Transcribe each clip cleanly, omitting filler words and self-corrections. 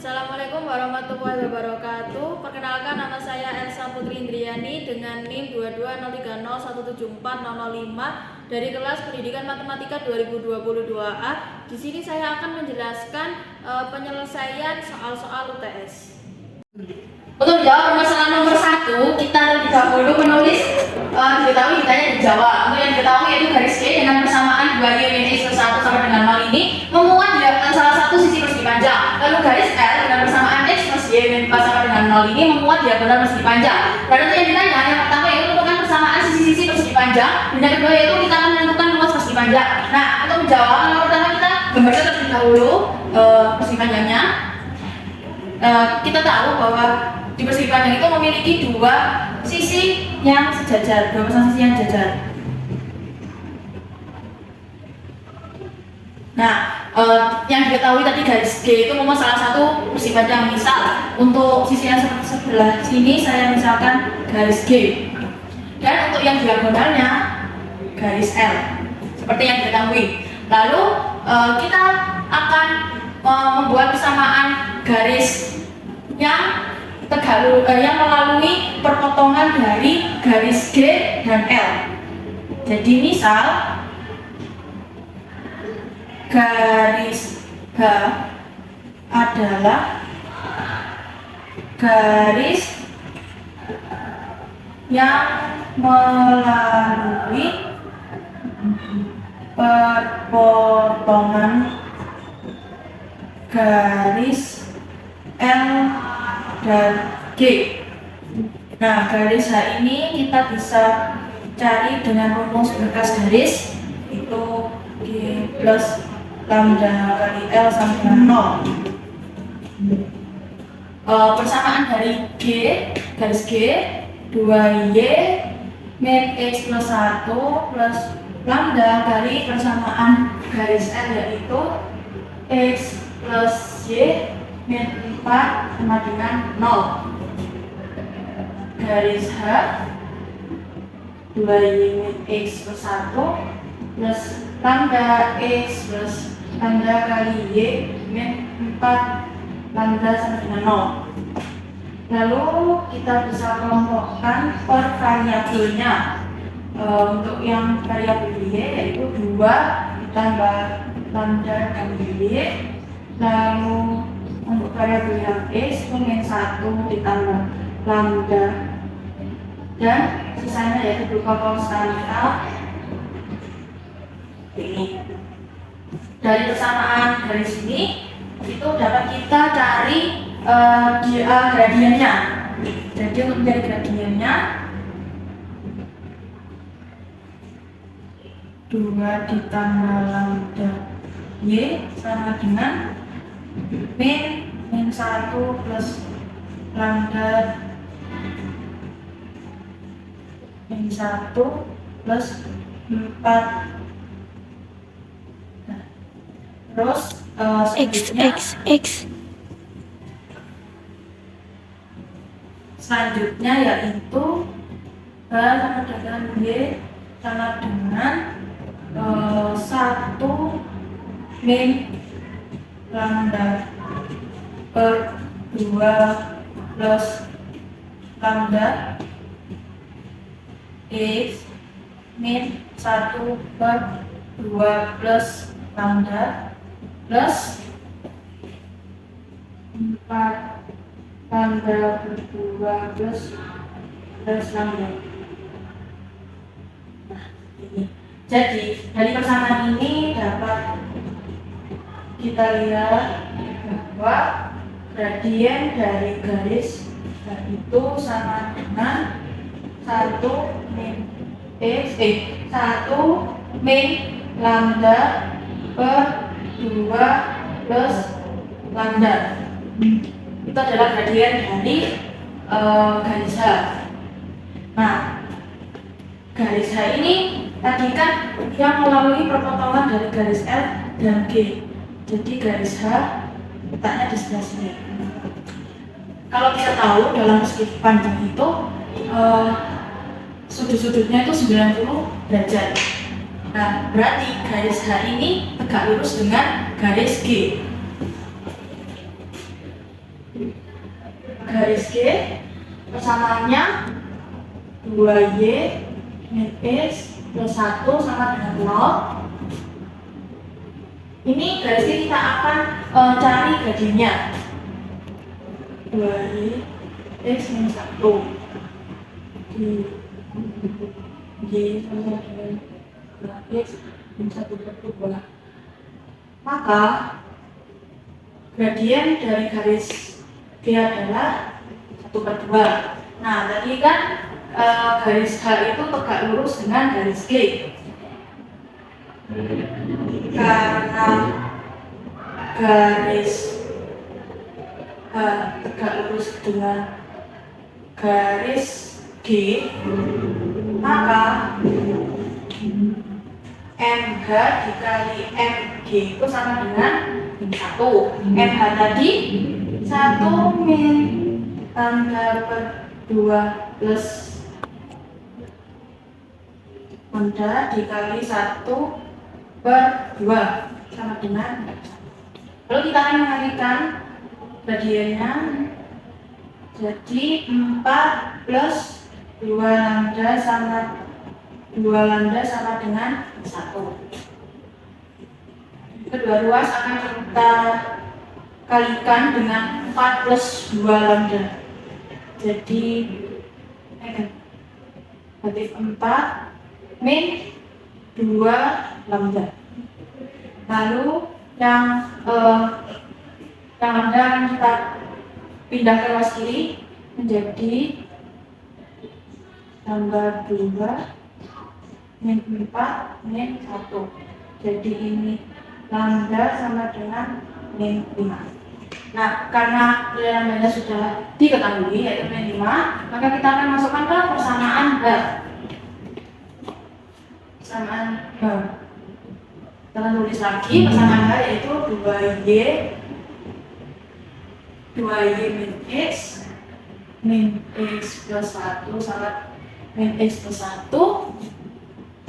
Assalamualaikum warahmatullahi wabarakatuh. Perkenalkan, nama saya Elsa Putri Indriani dengan NIM 22030174005 dari kelas Pendidikan Matematika 2022A. Di sini saya akan menjelaskan penyelesaian soal-soal UTS. Untuk menjawab permasalahan nomor 1, kita terlebih dahulu menulis diketahui ditanya dijawab. Untuk yang diketahui yaitu garis G dengan persamaan 2y min x plus 1 sama dengan 0 ini memuat di salah satu sisi persegi panjang. Lalu garis L dengan persamaan x plus y min 4 sama dengan 0 ini memuat diagonal persegi panjang. Dan untuk yang ditanya, yang pertama yaitu menentukan persamaan sisi-sisi persegi panjang, dan yang kedua yaitu kita akan menentukan luas persegi panjang. Nah, untuk menjawab, yang pertama kita gambarkan terlebih dahulu persegi panjangnya. Kita tahu bahwa di persegi panjang itu memiliki dua sisi yang sejajar, dua pasang sisi yang sejajar. Nah, yang diketahui tadi garis G itu memang salah satu persegi panjang. Misal untuk sisi yang sebelah sini saya misalkan garis G, dan untuk yang diagonalnya garis L, seperti yang diketahui. Lalu kita akan membuat persamaan garis yang melalui perpotongan dari garis G dan L. Jadi misal garis H adalah garis yang melalui perpotongan garis L dan G. Nah, garis H ini kita bisa cari dengan rumus berkas garis, itu G plus lambda kali L sama dengan 0. Persamaan dari G, garis G 2y min x plus 1 plus lambda kali persamaan garis L, yaitu x plus y min 4 sama dengan 0. Garis H 2y min x plus 1 plus lambda x plus lambda kali y min 4 lambda sama dengan 0. Lalu kita bisa kelompokkan per variabelnya. Untuk yang variabel y yaitu 2 ditambah lambda kali y. Lalu untuk variabel yang x itu min 1 ditambah lambda, dan sisanya yaitu berupa konstanta ini. Dari persamaan garis ini itu dapat kita cari gradiennya. Jadi untuk mencari gradiennya 2 ditambah lambda y sama dengan min 1 plus lambda min 1 plus 4. Nah, terus selanjutnya yaitu sama dengan y sama dengan 1 min lambda per 2 plus lambda x min 1 per 2 plus lambda plus 4 lambda per 2 plus lambda. Nah, ini. Jadi dari persamaan ini dapat kita lihat bahwa gradien dari garis itu sama dengan 1 min lambda per 2 plus lambda. Itu adalah gradien dari garis H. Nah, garis H ini tadi kan yang melalui perpotongan dari garis L dan G. Jadi garis H letaknya di sebelah sini. Kalau kita tahu dalam persegi panjang itu sudut-sudutnya itu 90 derajat. Nah, berarti garis H ini tegak lurus dengan garis G. garis G, persamaannya 2Y min X plus 1 sama dengan 0. Ini garis G kita akan cari gradiennya. 2Y X min 1 di Y sama dengan X min 1 per 2. Maka gradien dari garis G adalah 1 per 2. Nah, tadi kan garis H itu tegak lurus dengan garis G. Karena garis H tegak lurus dengan garis G, maka MH dikali MG itu sama dengan 1. MH tadi 1 min lambda per 2 plus lambda dikali 1 per 2 sama dengan 1. Lalu kita akan mengalihkan gradiennya jadi 4 plus 2 lambda sama dengan 1. Kedua ruas akan kita kalikan dengan 4 plus 2 lambda. Jadi negatif 4 min 2 lambda. Lalu yang lambda akan kita pindah ke ruas kiri menjadi tambah 2 min 4 min 1. Jadi ini lambda sama dengan min 5. Nah, karena lambdanya sudah diketahui yaitu min 5, maka kita akan masukkan ke persamaan H. Persamaan H. Kita akan tulis lagi persamaan H yaitu 2Y min X min X plus 1 sama min X plus 1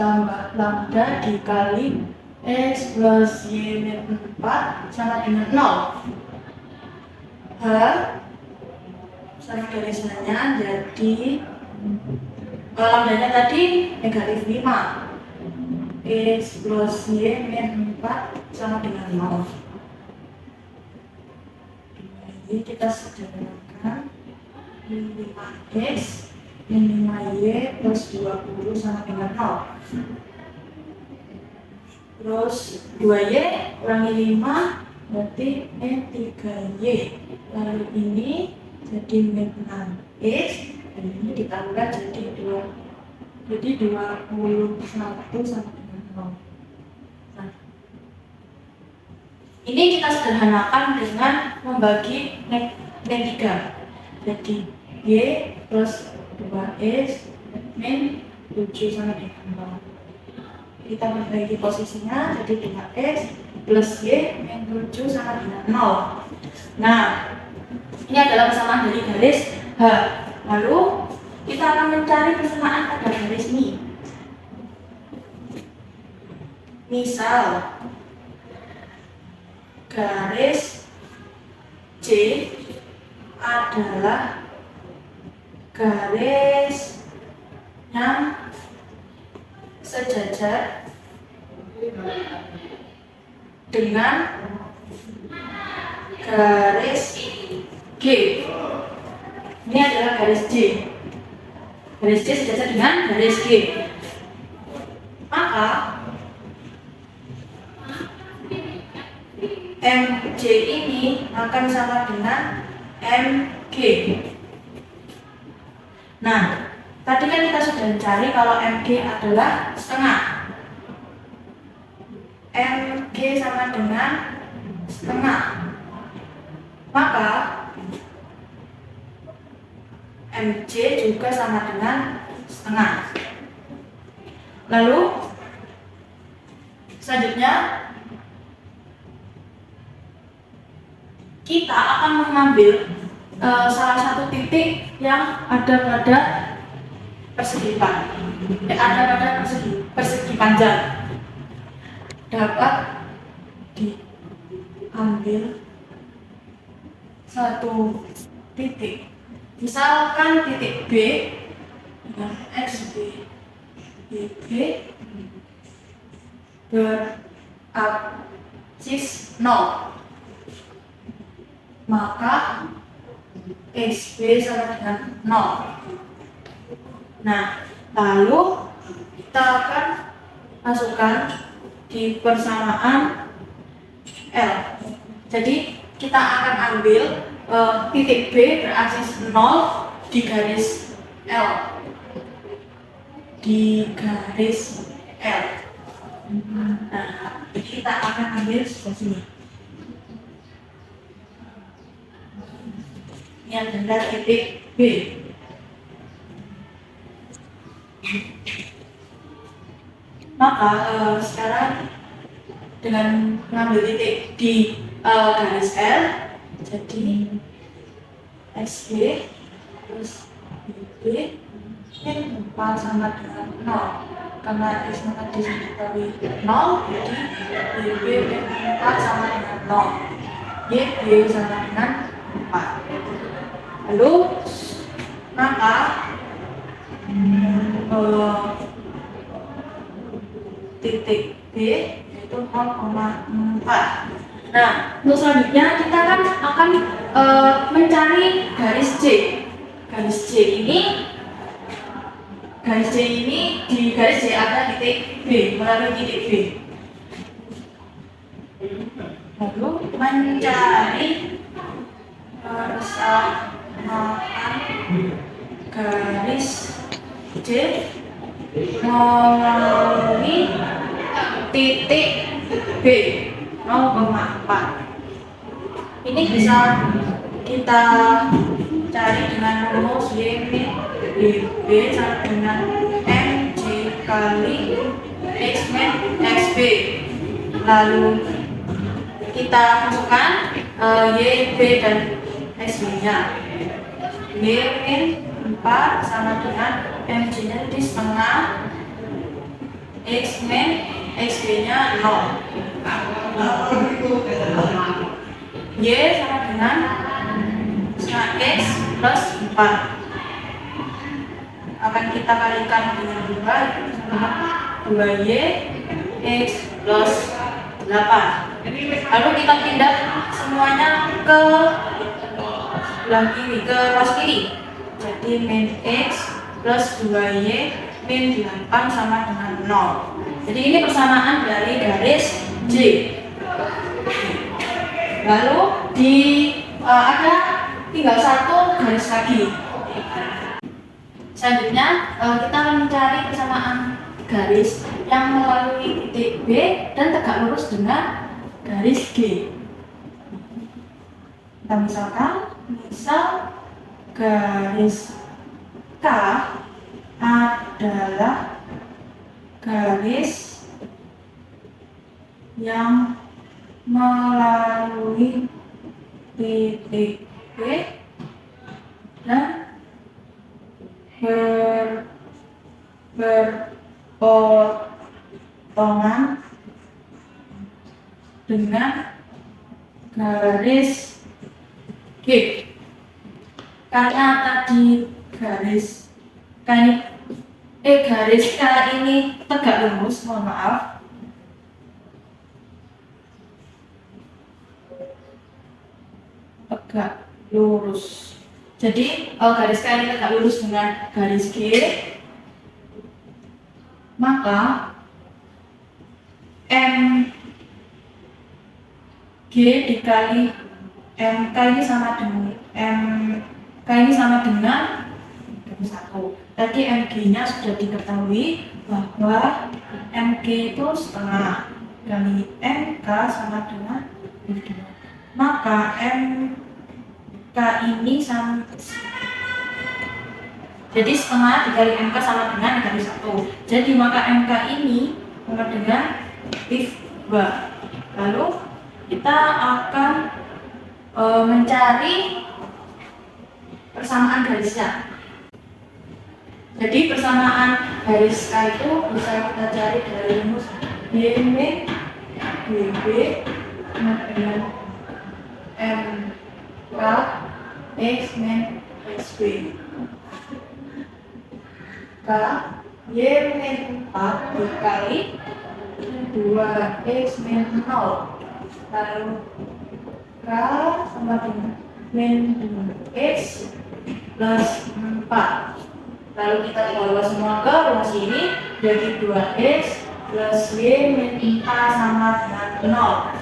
tambah lambda dikali X plus Y min 4 sama dengan 0. H sama garisnya jadi lambdanya tadi negatif 5. X plus Y min 4 sama dengan 0. Jadi kita sederhanakan min 5X min 5Y plus 20 sama dengan 0. Terus 2Y kurangi 5 berarti 3Y. Lalu ini jadi min 6X dan ini ditambah jadi 2. Jadi 21 sama dengan 0. Nah, ini kita sederhanakan dengan membagi min 3. Jadi Y plus 2X min 7 sama dengan 0. Kita membagi posisinya jadi 2X plus Y min 7 sama dengan 0. Nah, ini adalah persamaan dari garis H. Lalu kita akan mencari persamaan pada garis ini. Misal garis C adalah garis yang sejajar dengan garis G. Ini adalah garis J. Garis J sejajar dengan garis G. Maka MJ ini akan sama dengan MG. Nah, tadi kan kita sudah mencari kalau MG adalah setengah. MG sama dengan setengah. Maka MJ juga sama dengan setengah. Lalu selanjutnya kita akan mengambil salah satu titik yang ada pada persegi panjang. Dapat diambil satu titik Misalkan titik B dengan XB, BB berabsis 0, maka XB sama dengan 0. Nah, lalu kita akan masukkan di persamaan L. Jadi kita akan ambil titik B berabsis 0 di garis L. Nah, jadi kita akan ambil sebelah sini. Ini adalah titik B. Maka sekarang dengan mengambil titik di garis L, jadi XB plus BB min 4 sama dengan 0. Karena X maka diketahui 0, jadi BB min 4 sama dengan 0. YB sama dengan 4. Lalu maka titik B yaitu 0,4. Nah, untuk selanjutnya kita akan mencari garis C. Garis C ini di garis C ada titik B, melalui titik B. Lalu mencari persamaan garis C melalui titik B 0,4. Ini bisa kita cari dengan rumus Y min BB sama dengan MJ kali X min XB. Lalu kita masukkan YB dan XB nya. Y min 4 sama dengan MJ nya di setengah, X min XB nya 0. Y sama dengan setengah X plus 4. Akan kita kalikan dengan 2, sama 2Y X plus 8. Lalu kita pindah semuanya ke sebelah kiri, ke ruas kiri. Jadi min X plus 2Y min 8 sama dengan 0. Jadi ini persamaan dari garis J. Lalu ada tinggal satu garis lagi. Selanjutnya kita akan mencari persamaan garis yang melalui titik B dan tegak lurus dengan garis G. Kita misal garis K adalah garis yang melalui titik B dan berpotongan dengan garis G. Karena tadi garis K ini tegak lurus, mohon maaf. Tegak lurus. Jadi garis K ini tegak lurus dengan garis G, maka MG dikali MK ini sama dengan 1. Tadi MG-nya sudah diketahui bahwa MG itu setengah kali MK sama dengan 2. Maka MK ini sama, jadi setengah dikali MK sama dengan dikali 1. Jadi maka MK ini sama dengan negatif 2. Lalu kita akan mencari persamaan garisnya. Jadi persamaan garis K itu bisa kita cari dari rumus Y min BB sama dengan MK X min XB. K Y min 4 dikali 2X min 0. Lalu K sama dengan min 2X plus 4. Lalu kita bawa semua ke ruang sini, jadi 2X plus Y min 4 sama dengan 0.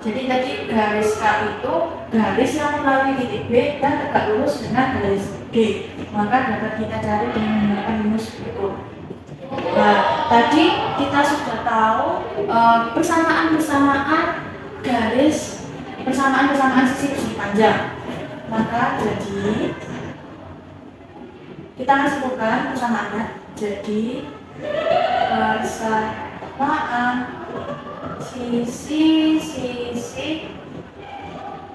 Jadi tadi garis K itu garis yang melalui titik B dan tegak lurus dengan garis G. Maka dapat kita cari dengan menggunakan rumus itu. Nah, tadi kita sudah tahu persamaan garis, persamaan sisi persegi panjang. Maka jadi kita akan sebutkan persamaannya. Jadi persamaan sisi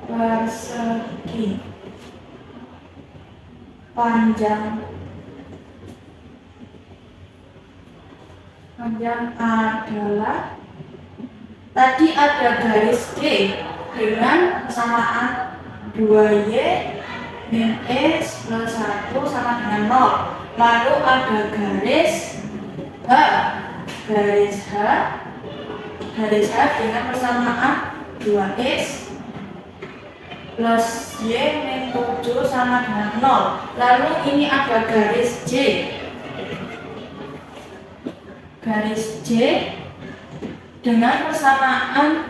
persegi panjang adalah tadi ada garis G dengan persamaan 2Y min X plus 1 sama dengan 0. Lalu ada garis H dengan persamaan 2X plus Y min 7 sama dengan 0. Lalu ini ada garis J dengan persamaan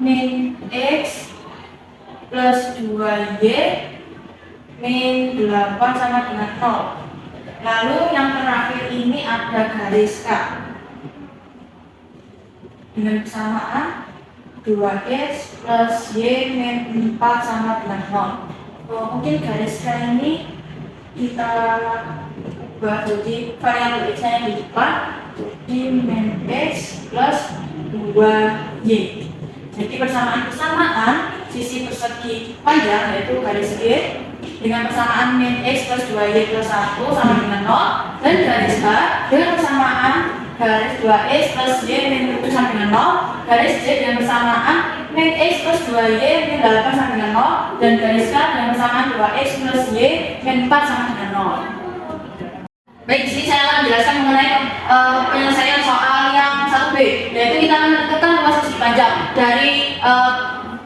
min X plus 2Y min 8 sama dengan 0. Lalu yang terakhir ini ada garis K dengan persamaan 2X plus Y min 4 sama dengan 0. Mungkin garis K ini kita ubah jadi variabel X nya di depan, jadi min X plus 2Y. Jadi persamaan sisi persegi panjang yaitu garis G dengan persamaan min X plus 2Y plus 1 sama dengan 0, dan garis H dengan persamaan garis 2X plus Y min 7 sama dengan 0, garis J dengan persamaan min X plus 2Y min 8 sama dengan 0, dan garis K dengan persamaan 2X plus Y min 4 sama dengan 0. Baik, di sini saya akan menjelaskan mengenai penyelesaian soal yang 1B, yaitu kita akan menentukan ruas persegi panjang dari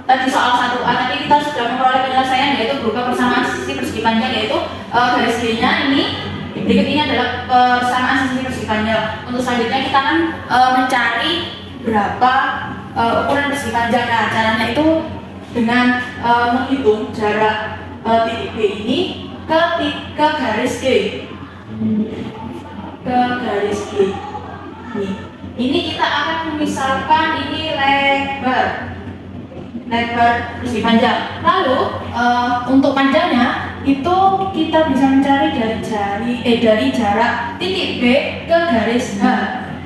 tadi soal 1A. Tadi kita sudah memperoleh penyelesaian yaitu berupa persamaan sisi persegi panjang, yaitu garis G-nya ini. Berikut ini adalah persamaan sisi persegi panjang. Untuk selanjutnya kita akan mencari berapa ukuran persegi panjang. Nah, caranya itu dengan menghitung jarak titik B ini ke garis G. Ke garis G. Ini kita akan misalkan ini lebar persegi panjang. Lalu untuk panjangnya itu kita bisa mencari dari jarak titik B ke garis H.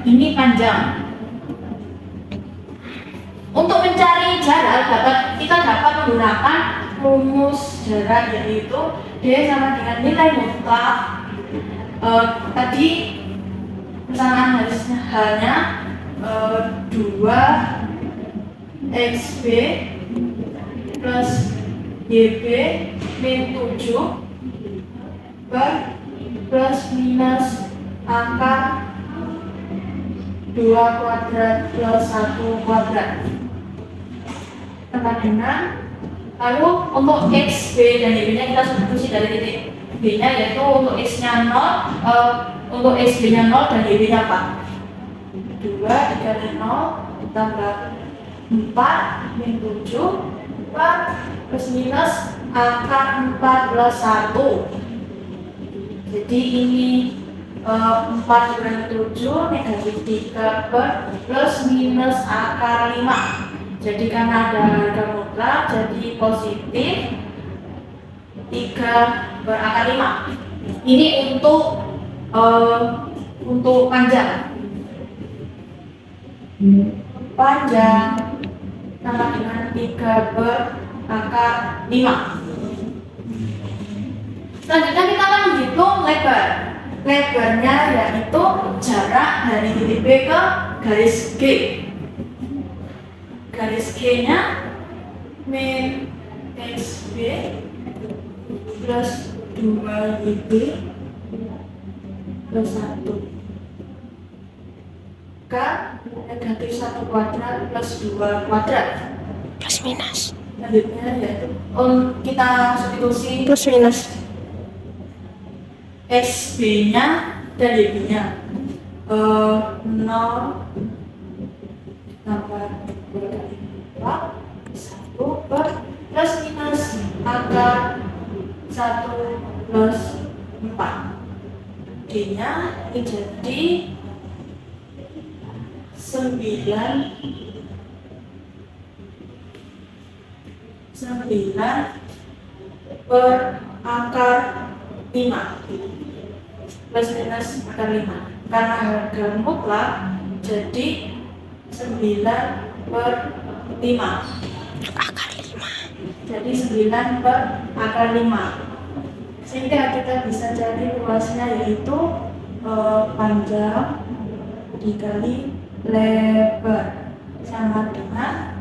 Ini panjang. Untuk mencari jarak kita dapat menggunakan rumus jarak, yaitu D sama dengan nilai mutlak tadi persamaan H-nya 2XB plus YB min 7 plus minus akar 2 kuadrat plus 1 kuadrat sama dengan, lalu untuk XB dan YB nya kita substitusi dari titik B nya, yaitu untuk X nya 0, untuk XB nya 0 dan YB nya 4. 2 dikali 0 tambah 4 min 7 4 plus minus akar 4 plus 1. Jadi ini 4 dikurangi 7 negatif 3 plus minus akar 5. Jadi karena ada harga mutlak jadi positif 3 berakar 5. Ini untuk panjang sama dengan 3 berakar 5. Selanjutnya kita akan menghitung lebar. Lebarnya yaitu jarak dari titik B ke garis G. Garis G nya min XB plus 2YB plus 1 K negatif 1 kuadrat plus 2 kuadrat Plus minus. selanjutnya yaitu kita substitusi Plus minus. SB nya dan YB nya 0 tambah 2 kali 4 1 per plus minus akar 1 plus 4 D nya ini jadi 9 per akar 5 plus minus akar 5 karena harga mutlak jadi 9 per 5 Akar 5. jadi 9 per akar 5 sehingga kita bisa cari luasnya yaitu panjang dikali lebar sama dengan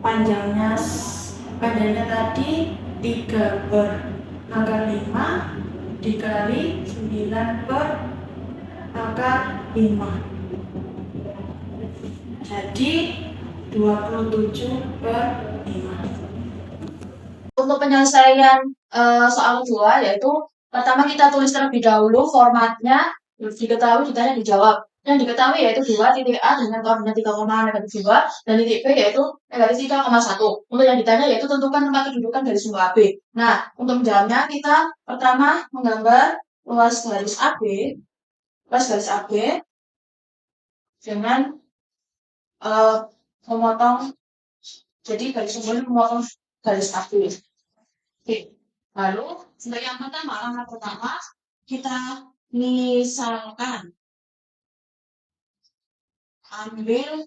panjangnya tadi 3 per akar 5 dikali 9 per akar 5 jadi 27 per 5. Untuk penyelesaian soal kedua yaitu pertama kita tulis terlebih dahulu formatnya diketahui ditanya dijawab. Yang diketahui yaitu 2 titik A dengan koordinat 3, negatif 2 dan titik B yaitu negatif 3,1. Untuk yang ditanya yaitu tentukan tempat kedudukan dari sumbu AB. Nah, untuk menjawabnya kita pertama menggambar luas garis AB dengan memotong, jadi garis sumbu ini memotong garis AB. Oke, lalu untuk yang pertama, langkah pertama kita misalkan ambil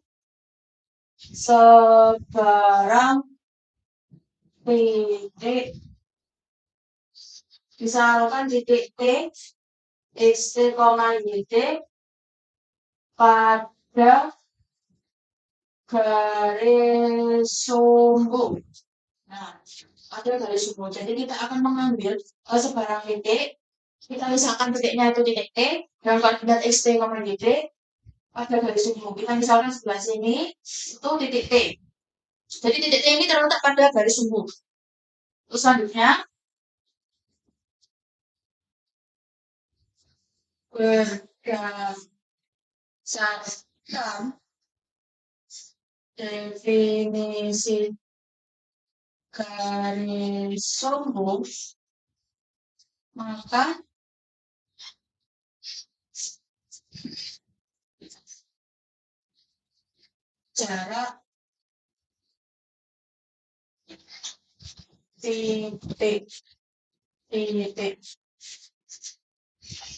sebarang titik, misalkan titik T, X, T, Y, T pada garis sumbu. Nah, pada garis sumbu. Jadi kita akan mengambil sebarang titik. Kita misalkan titiknya itu titik T dan koordinat X, T, Y, T pada garis sumbu. Kita misalkan sebelah sini itu titik T. Jadi titik T ini terletak pada garis sumbu. Terus selanjutnya berdasarkan definisi garis sumbu, maka jarak titik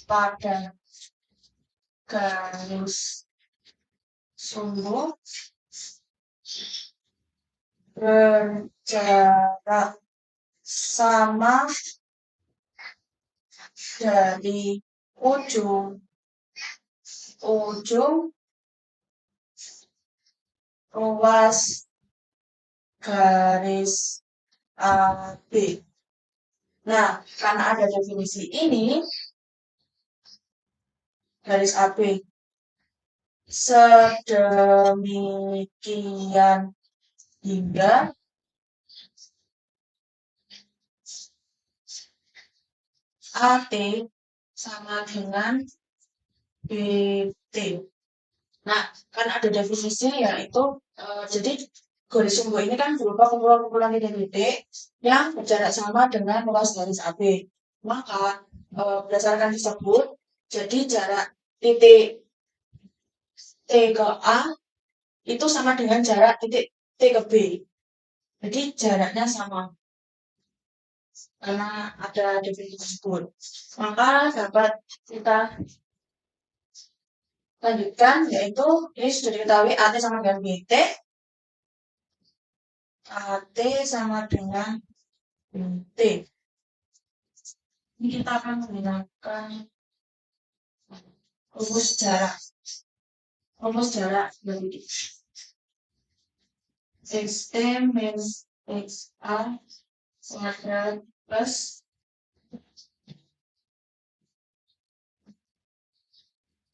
pada garis sumbu berjarak sama dari ujung ruas garis AB. Nah, karena ada definisi ini, garis AB sedemikian hingga AT sama dengan BT. Nah, kan ada definisinya yaitu jadi garis sumbu ini kan berupa kumpulan-kumpulan titik-titik yang berjarak sama dengan luas garis AB. Maka berdasarkan tersebut, jadi jarak titik T ke A itu sama dengan jarak titik T ke B. Jadi jaraknya sama. Karena ada definisi tersebut. Maka dapat kita lanjutkan yaitu ini sudah diketahui AT sama dengan BT. AT sama dengan BT. Ini kita akan menggunakan rumus jarak. Rumus jarak dari XT min XA kuadrat plus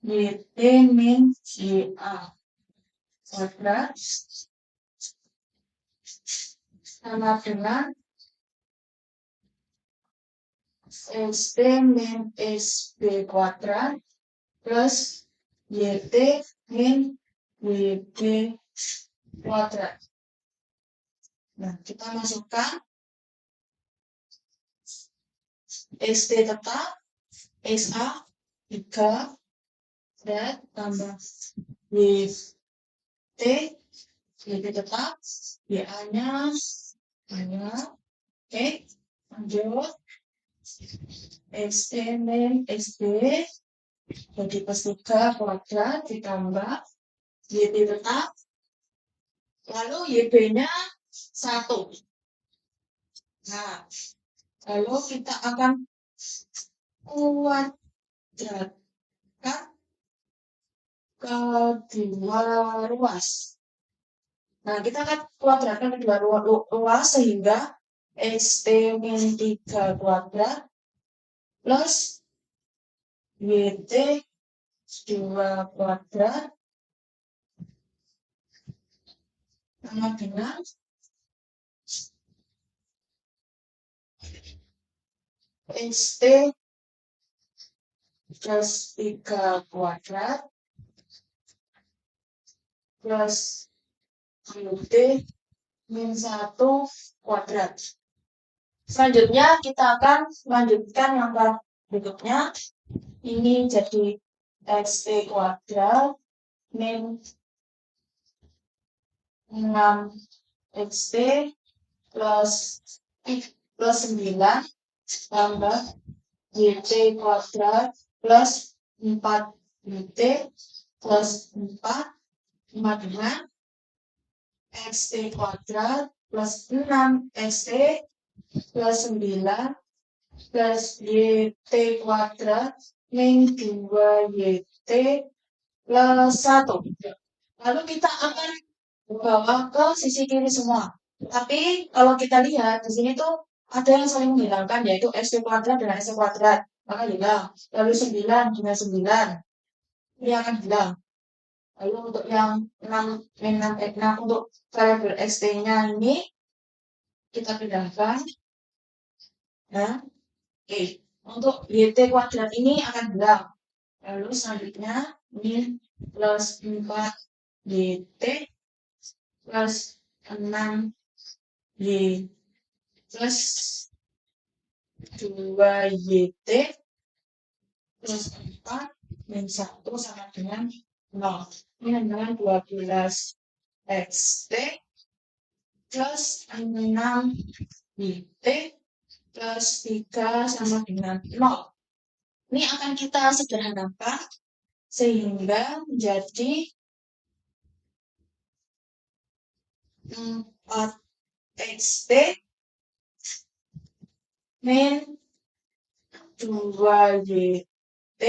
YT min YA kuadrat sama dengan ST min SB kuadrat plus YT min YB kuadrat. Nah, kita masukkan ST tetap, SA 3, dan tambah YT, YT tetap, YA-nya banyak. Oke, lanjut. ST min SB jadi plus 3 kuadrat ditambah YT tetap, lalu YB-nya 1. Nah, lalu kita akan kuadratkan kedua ruas. Nah, kita akan kuadratkan kedua ruas sehingga ST min 3 kuadrat plus YT 2 kuadrat sama dengan ST plus 3 kuadrat plus YT min 1 kuadrat. Selanjutnya kita akan melanjutkan langkah berikutnya. Ini jadi XT kuadrat min 6 XT plus 9 tambah YT kuadrat plus 4 YT plus 4 sama dengan XT kuadrat plus 6 XT plus 9 plus YT kuadrat min 2 YT plus 1. Lalu kita akan bawa ke sisi kiri semua. Tapi kalau kita lihat di sini tuh ada yang saling menghilangkan, yaitu XT kuadrat dengan XT kuadrat. Maka hilang. Lalu 9 dengan 9. Ini akan hilang. Lalu untuk yang 6 untuk variabel XT-nya ini kita pindahkan. Nah, oke. Untuk YT kuadrat ini akan hilang. Lalu selanjutnya ini plus 4 YT plus 6 Y plus 2 YT plus 4 min 1 sama dengan 0. Ini adalah 12 XT plus 6 YT plus 3 sama dengan 0. Ini akan kita sederhanakan sehingga menjadi 4 XT min 2 YT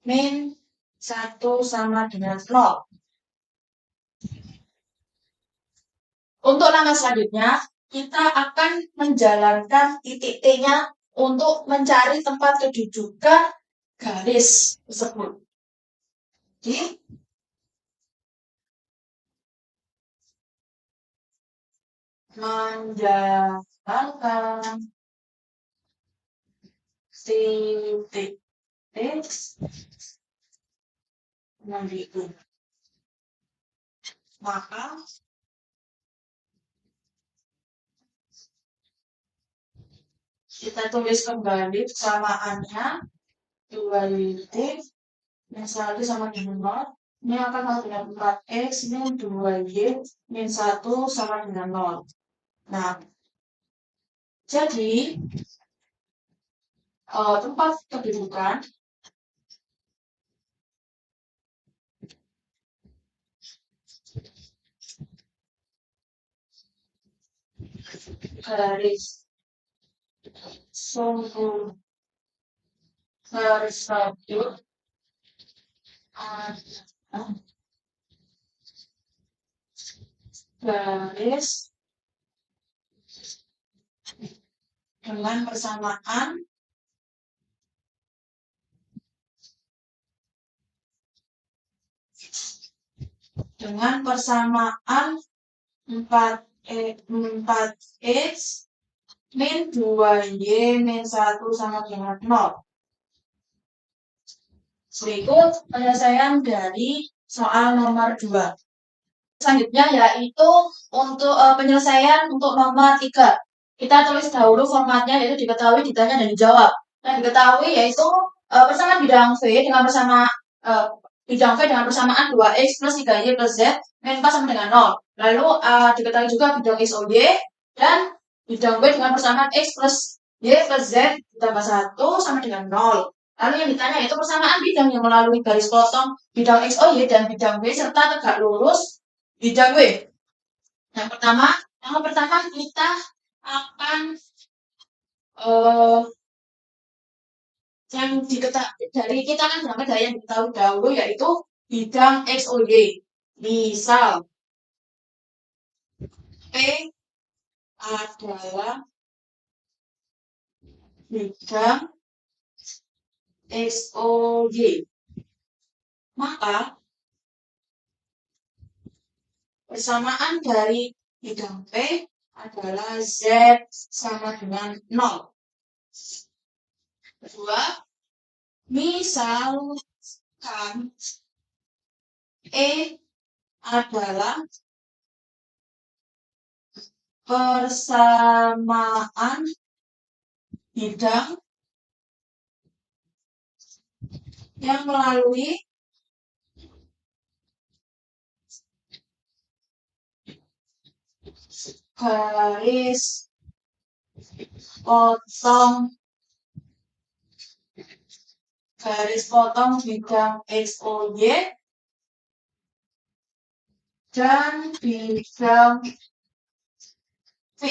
min 1 sama dengan 0. Untuk langkah selanjutnya, kita akan menjalankan titik T-nya untuk mencari tempat kedudukan garis tersebut. Jadi, menjalankan titik T begitu. Maka kita tulis kembali persamaannya 2 YT min 1 sama dengan 0. Ini akan sama dengan 4X min 2Y min 1 sama dengan 0. Nah, jadi tempat kedudukan garis sumbu tersebut adalah garis dengan persamaan dengan persamaan 4x min 2y min 1 sama dengan 0. Berikut penyelesaian dari soal nomor 2. Selanjutnya yaitu untuk penyelesaian untuk nomor 3. Kita tulis dahulu formatnya, yaitu diketahui, ditanya, dan dijawab. Yang diketahui yaitu persamaan bidang V dengan persamaan 2x plus 3y plus z min 4 sama dengan 0. Lalu diketahui juga bidang x, y, dan bidang B dengan persamaan x plus y plus z ditambah 1 sama dengan 0. Lalu yang ditanya yaitu persamaan bidang yang melalui garis potong bidang x, y, dan bidang B serta tegak lurus bidang W. Yang pertama kita akan dari kita kan berangkat dari yang diketahui dahulu yaitu bidang x, y. Misal P adalah bidang x, y. Maka persamaan dari bidang P adalah z sama dengan 0. Kedua, misalkan E adalah persamaan bidang yang melalui garis potong bidang x, y dan bidang V.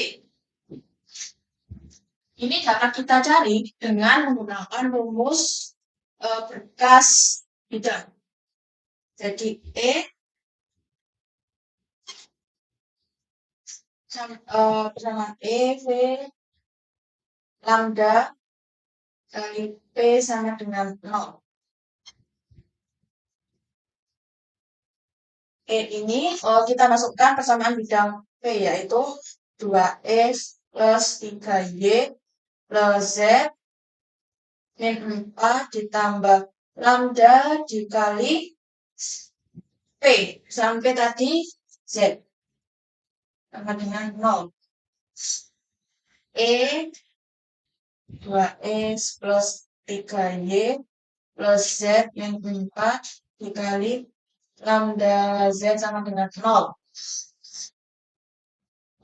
Ini dapat kita cari dengan menggunakan rumus berkas bidang. Jadi E bersama E, V, lambda kali P sama dengan 0. E ini kita masukkan persamaan bidang P yaitu 2x plus 3y plus z min 4 ditambah lambda dikali P. Sampai tadi z sama dengan 0. E 2x plus 3y plus z min 4 dikali lambda z sama dengan 0.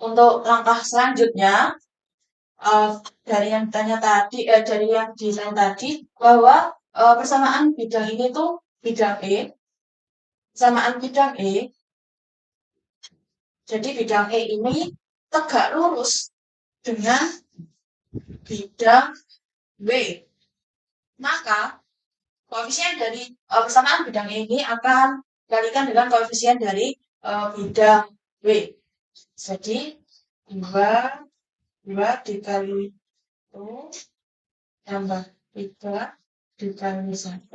Untuk langkah selanjutnya, dari yang ditanya tadi, bahwa persamaan bidang ini tuh bidang E, persamaan bidang E. Jadi bidang E ini tegak lurus dengan bidang W. Maka koefisien dari persamaan bidang E ini akan dikalikan dengan koefisien dari bidang W. Jadi 2 dikali 1 tambah 3 dikali 1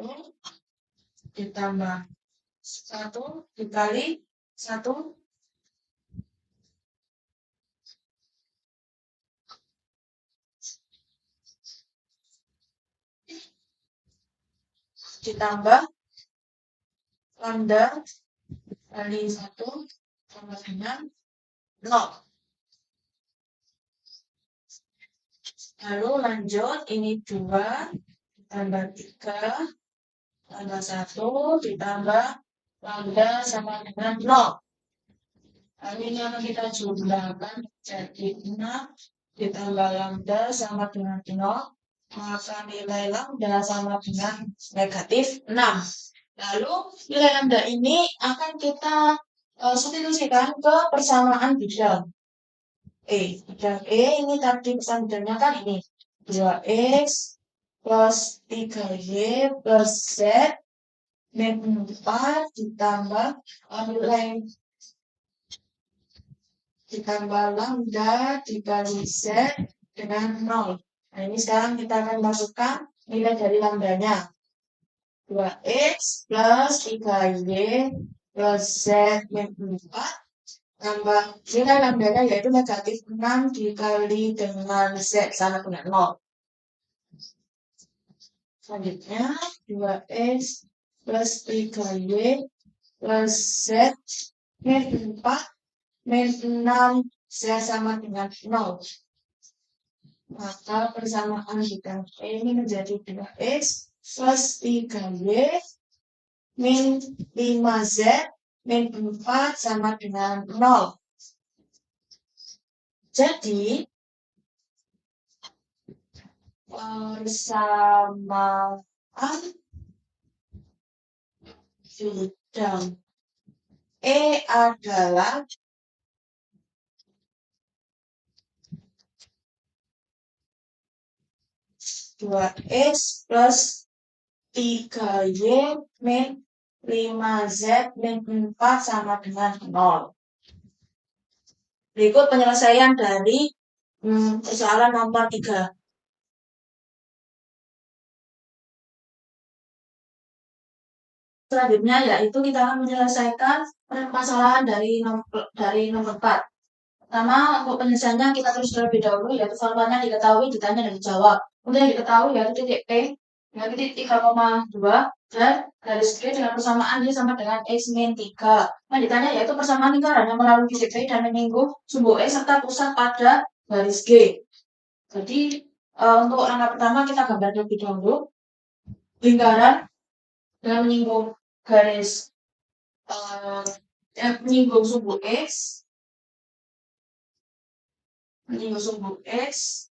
ditambah 1 dikali 1 ditambah lambda kali 1 sama dengan 0. Lalu lanjut, ini 2 ditambah 3 tambah 1 ditambah lambda sama dengan 0. Lalu ini akan kita jumlahkan jadi 6 ditambah lambda sama dengan 0. Maka nilai lambda sama dengan negatif 6. Lalu nilai lambda ini akan kita substitusikan ke persamaan bidang E. Bidang E ini tadi persamaan bidangnya kan ini 2x plus 3y plus z min 4 ditambah nilai ditambah lambda dikali z dengan 0. Nah, ini sekarang kita akan masukkan nilai dari lambdanya. 2x plus 3y plus Z min 4 tambah nilai lambdanya yaitu negatif 6 dikali dengan Z sama dengan 0. Selanjutnya 2X plus 3Y plus Z min 4 min 6 Z sama dengan 0. Maka persamaan bidang ini menjadi 2X plus 3Y min 5Z min 4 sama dengan 0. Jadi, persamaan bidang E adalah 2X plus 3Y min 5Z min 4 sama dengan 0. Berikut penyelesaian dari persoalan nomor 3. Selanjutnya yaitu kita akan menyelesaikan permasalahan dari nomor 4. Pertama, untuk penyelesaiannya kita tulis terlebih dahulu, yaitu formulanya diketahui, ditanya, dan dijawab. Untuk yang diketahui yaitu titik P, yaitu titik 3,2, dan garis G dengan persamaan Y sama dengan X min 3. Yang ditanya yaitu persamaan lingkaran yang melalui titik P dan menyinggung sumbu X serta pusat pada garis G. Jadi, untuk langkah pertama kita gambar terlebih dahulu. Lingkaran dengan menyinggung garis, menyinggung sumbu X,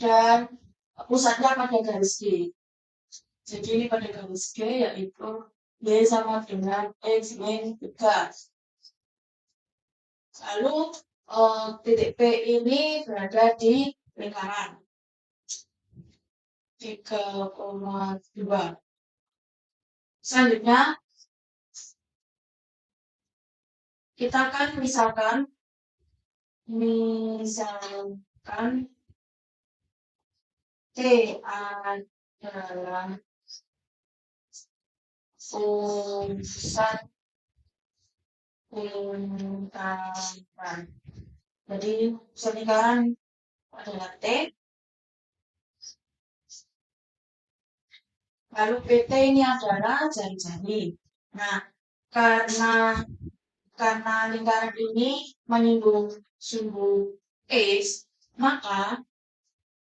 dan pusatnya pada garis G. Jadi ini pada garis G yaitu Y sama dengan X min 3. Lalu titik P ini berada di lingkaran 3,2. Selanjutnya kita akan misalkan T adalah pusat lingkaran. Jadi pusat lingkaran adalah T. Lalu PT ini adalah jari-jari. Nah, karena lingkaran ini menyinggung sumbu X, maka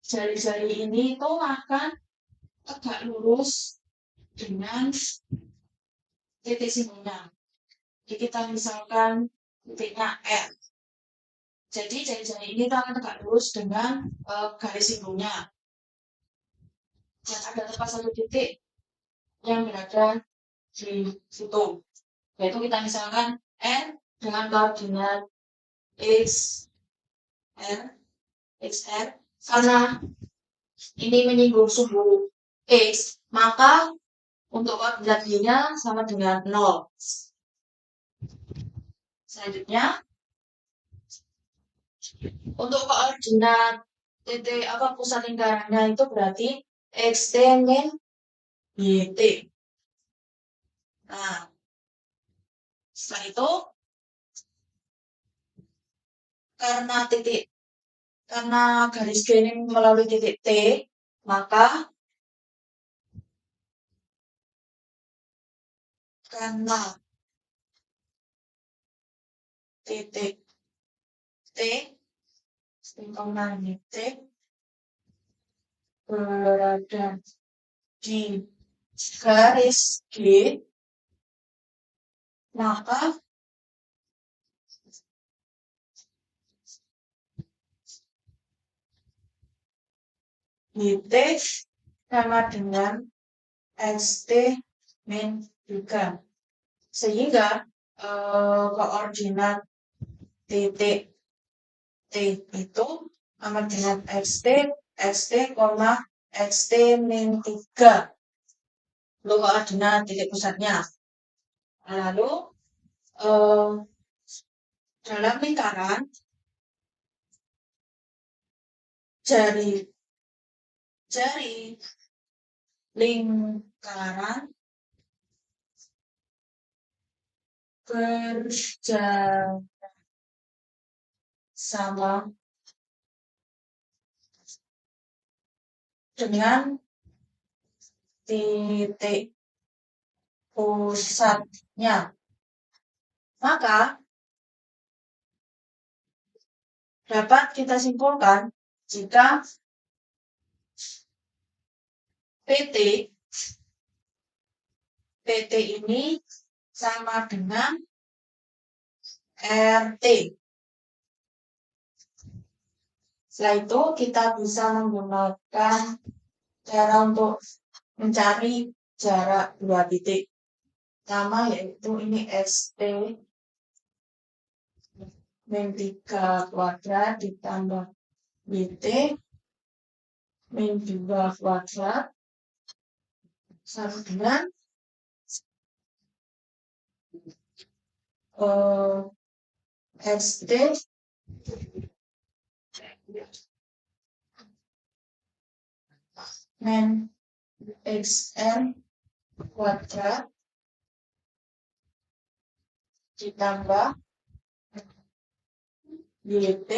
jari-jari ini itu akan tegak lurus dengan titik singgungnya. Jadi kita misalkan titiknya R. Jadi jari-jari ini itu akan tegak lurus dengan garis singgungnya. Dan ada tepat satu titik yang berada di situ. Yaitu kita misalkan R dengan koordinat X, R, XR. Karena ini menyinggung sumbu X, maka untuk koordinat Y-nya sama dengan 0. Selanjutnya, untuk koordinat titik pusat lingkarannya itu berarti XT min YT. Nah, setelah itu karena garis G ini melalui titik T, maka karena titik T lingkaran T berada di garis G, maka YT sama dengan XT min 3. Sehingga koordinat titik T itu sama dengan XT, XT min 3. Lalu koordinat titik pusatnya. Lalu dalam lingkaran jari lingkaran Kerja sama dengan titik pusatnya. Maka dapat kita simpulkan jika PT ini sama dengan RT. Setelah itu kita bisa menggunakan cara untuk mencari jarak dua titik. Pertama yaitu ini ST min 3 kuadrat ditambah YT min 2 kuadrat sama dengan ST min XR kuadrat ditambah YT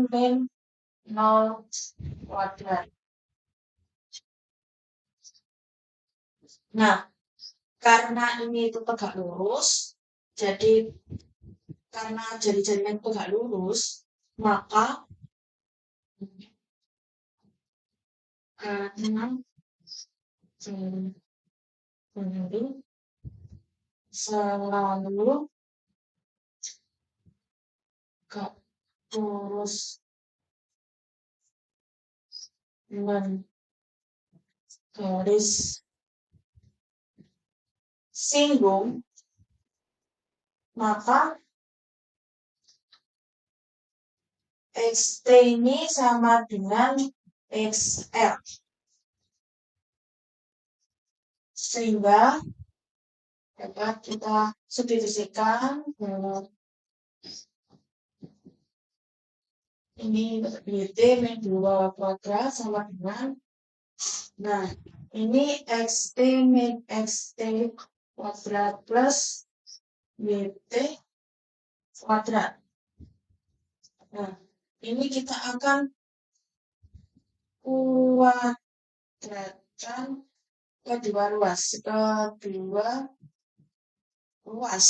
min 0 kuadrat. Nah, karena ini itu tegak lurus, jadi karena jari-jarinya itu tegak lurus, maka karena jari selalu tegak lurus dengan garis singgung, maka XT ini sama dengan XR. Sehingga dapat kita substitusikan ini YT min 2 kuadrat sama dengan, nah ini XT min XT kuadrat plus YT kuadrat. Nah, ini kita akan kuadratkan kedua ruas.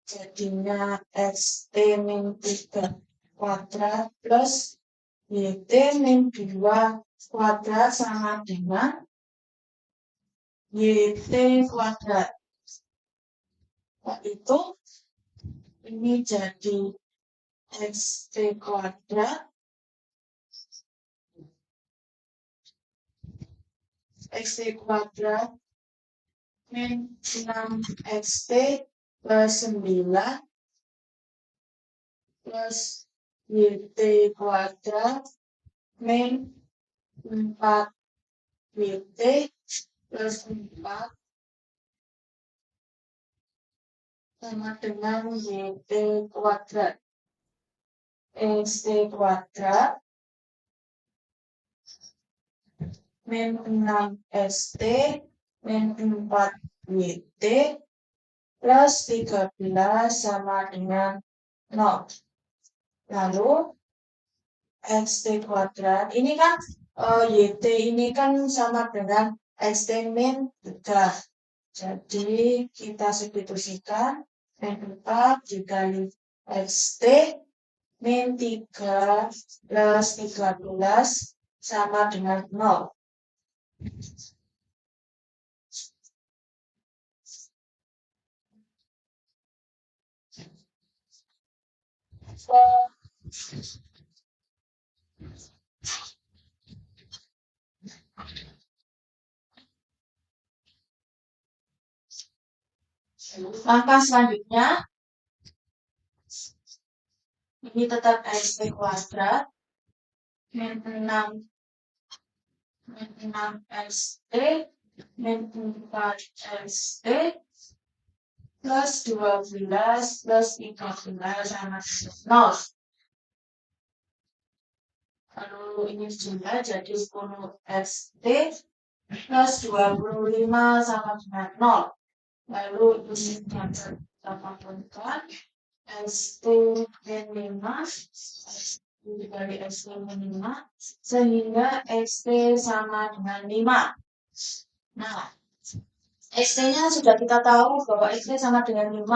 Jadinya XT min 3 kuadrat plus YT min 2 kuadrat sama dengan YT kuadrat. Yaitu ini jadi XT kuadrat min 6XT plus 9 plus YT kuadrat min 4YT plus 4 sama dengan YT kuadrat. XT kuadrat min 6XT min 4YT plus 13 sama dengan 0. Lalu XT kuadrat ini kan YT ini kan sama dengan XT min 3. Jadi kita substitusikan min 4 dikali XT min 3 plus 13 sama dengan 0. Langkah selanjutnya, ini tetap XT kuadrat min 6XT min 4XT plus 12 plus 13 sama 0. Lalu ini jumlah jadi 10st plus 25 sama dengan 0. Lalu ini dapat kita tambahkan ST min 5 dikali ST min 5 sehingga ST sama dengan 5. Nah, ST-nya sudah kita tahu bahwa ST sama dengan 5.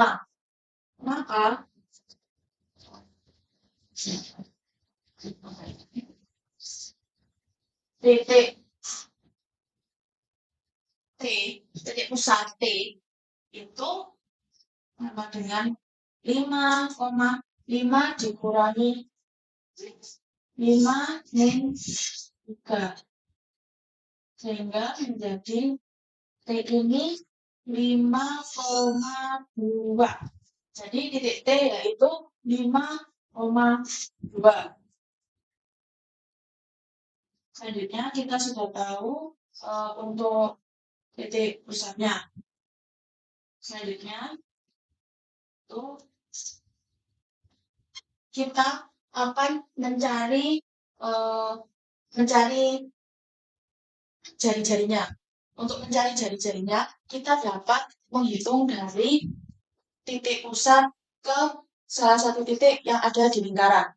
Maka titik T, titik pusat T itu sama dengan 5,5 dikurangi 5 min 3. Sehingga menjadi T ini 5,2. Jadi titik T yaitu 5,2. Selanjutnya kita sudah tahu untuk titik pusatnya. Selanjutnya itu kita akan mencari jari-jarinya. Untuk mencari jari-jarinya, kita dapat menghitung dari titik pusat ke salah satu titik yang ada di lingkaran.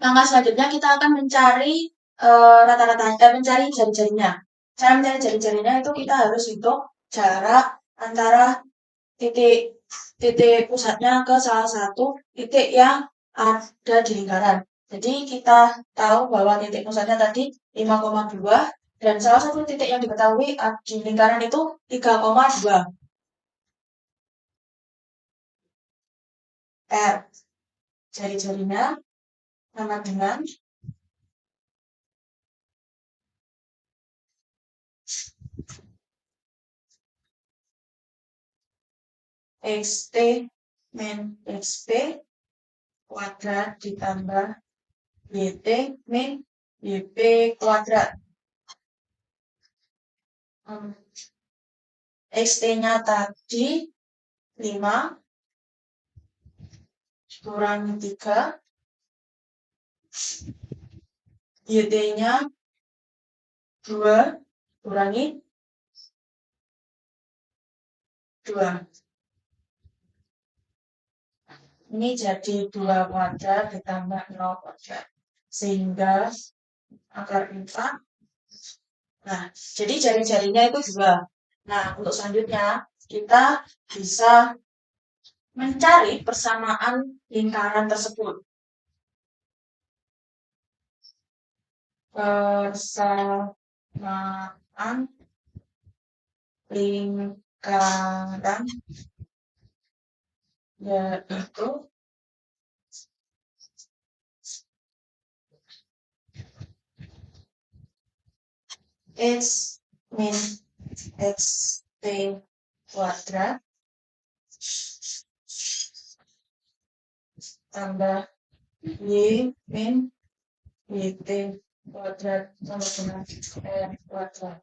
Langkah selanjutnya kita akan mencari mencari jari-jarinya. Cara mencari jari-jarinya itu kita harus hitung jarak antara titik pusatnya ke salah satu titik yang ada di lingkaran. Jadi kita tahu bahwa titik pusatnya tadi 5,2 dan salah satu titik yang diketahui di lingkaran itu 3,2. R. Jari-jarinya sama dengan XT min XP kuadrat ditambah YT min YP kuadrat. XT-nya tadi 5 kurangi 3. YT-nya 2 kurangi 2. Ini jadi 2 kuadrat ditambah 0 kuadrat. Sehingga akar 4. Nah, jadi jari-jarinya itu 2. Nah, untuk selanjutnya kita bisa mencari persamaan lingkaran tersebut. Persamaan lingkaran yaitu X min XT kuadrat tambah Y min YT kuadrat sama dengan R kuadrat.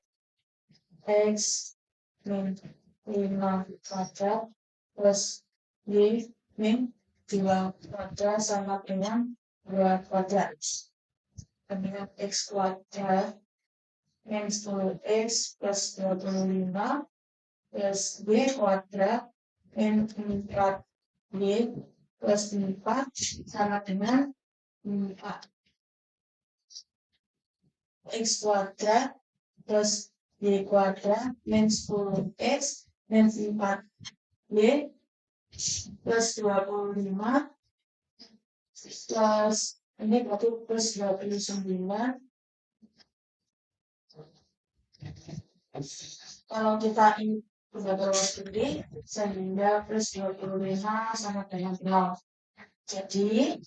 X min 5 kuadrat plus Y min 2 kuadrat sama dengan 2 kuadrat. Kemudian X kuadrat min 10X plus 25 plus Y kuadrat min 4Y plus 4 sama dengan 4. X kuadrat plus Y kuadrat min 10X min 4Y plus 25 plus ini berarti plus 29. Kalau kita ini sudah terus gede sehingga plus 25 sama dengan 0. Jadi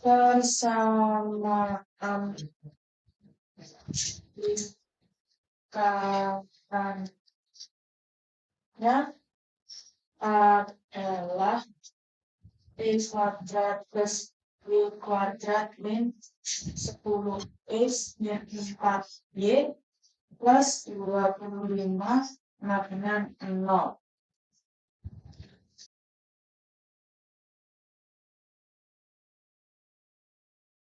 persamaan lingkarannya adalah X kuadrat plus Y kuadrat min 10X min 4Y plus 25 sama dengan 0.